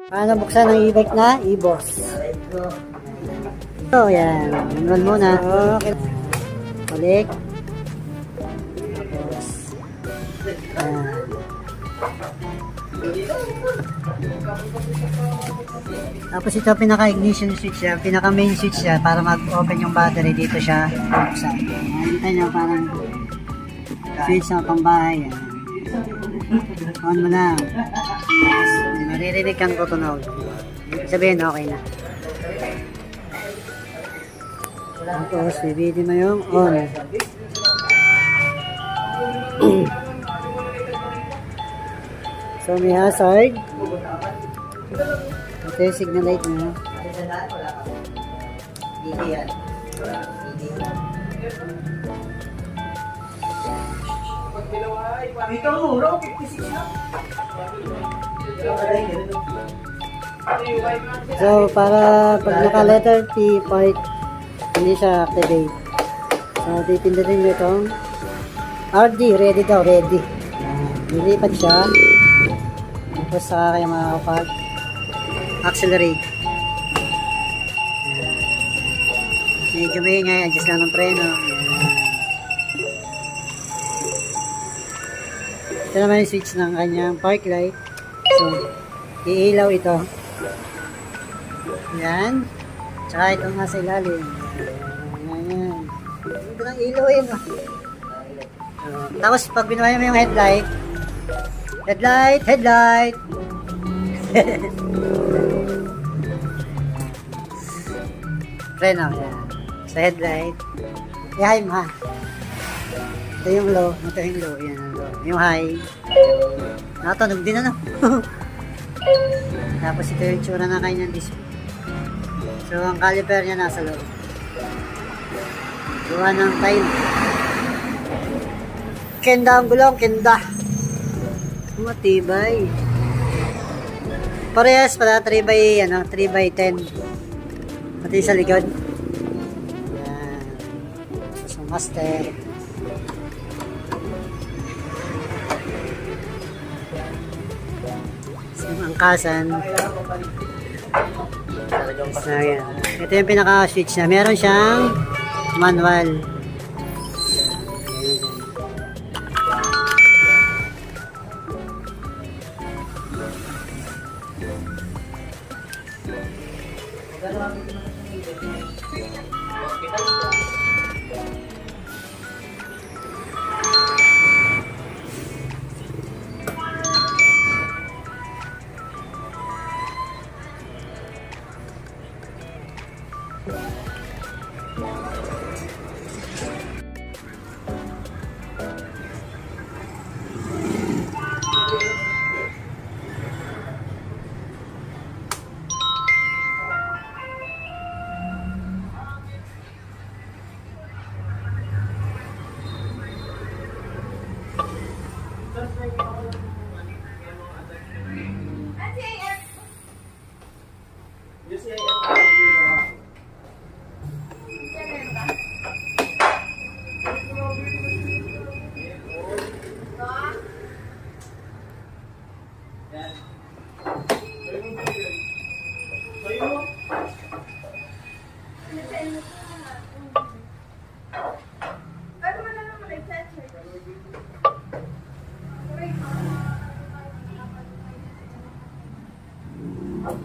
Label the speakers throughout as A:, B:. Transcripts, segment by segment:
A: Paano buksan ang e-bike na e-boss? So, yan. Enroll muna. Okay. Balik. Tapos ito pinaka-ignition switch siya, pinaka-main switch siya para mag-open yung battery. Dito siya buksan. Nakita nyo parang switch na pambahay. Yan. On mo na. Maririnig kang tutunog. Sabihin, okay na. Tapos, bibili mo yung on. So, may hazard. Ito yung signal light mo.
B: Ikaw mura, 56 na.
A: So, para pag naka-letter T part, hindi siya activate. So, pipindutin nyo itong RD, ready daw, ready. Lilipat siya. Tapos saka kayo makakapag-accelerate. Medyo may ingay, adjust lang ng preno. Ito naman yung switch ng kanyang park light. So, iilaw ito. Yan. Tsaka itong nasa ilalim. Ayan. Ito ng ilaw yun. Tapos pag binuhay mo yung headlight. Headlight. Preno. Yan. Sa headlight. I-high mo ha. Ito yung low. Ito yung low. Yan ang low. Yung high. Nakatunog din ano. Tapos ito yung tsura na kanyang display. So ang caliper niya nasa loob. Gawa ng time. Kenda ang gulong, kenda. Matibay. Parehas pala 3 by 3 by 10. Pati sa likod. Yan. Sa master. Sa angkasan. So, yan. Ito yung pinaka-switch na. Meron siyang manual.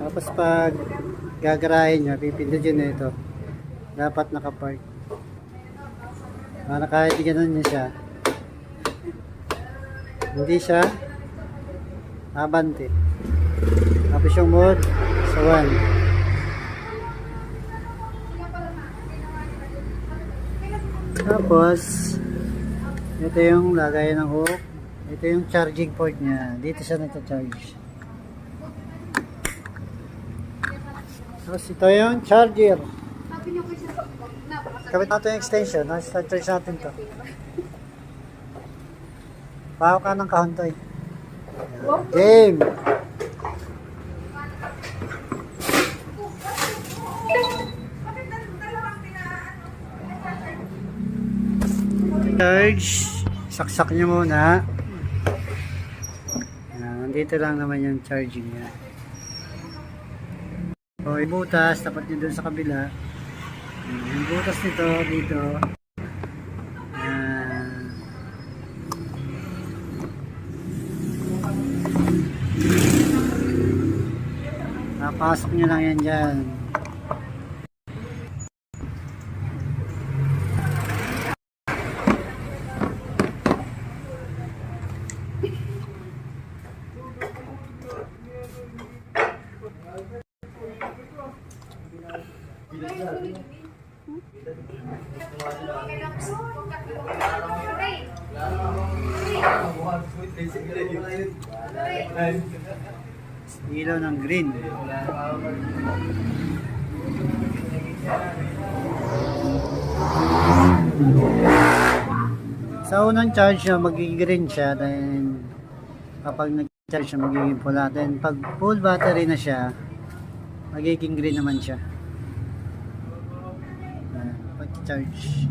A: Tapos pag gagarahin nyo, pipindutin nyo ito. Dapat nakapark. Para kahit gano'n nyo siya, hindi siya abante. Tapos yung mode sa 1. Tapos ito yung lagay ng hook. Ito yung charging port niya. Dito siya nagcha-charge. Tapos ito yung charger. Kapit natin yung extension. Nasa-charge natin to. Pahaw ka ng kahontoy. Game! Charge. Saksak nyo muna. Nandito lang naman yung charging niya. O, yung butas, tapat nyo dun sa kabila. Yung butas nito, dito. Papasok nyo lang yan dyan. Ilaw ng green. Sa unang charge siya, magiging green siya. Then, kapag nag-charge siya, magiging pula. Then, pag full battery na siya, magiging green naman siya. Pag-charge.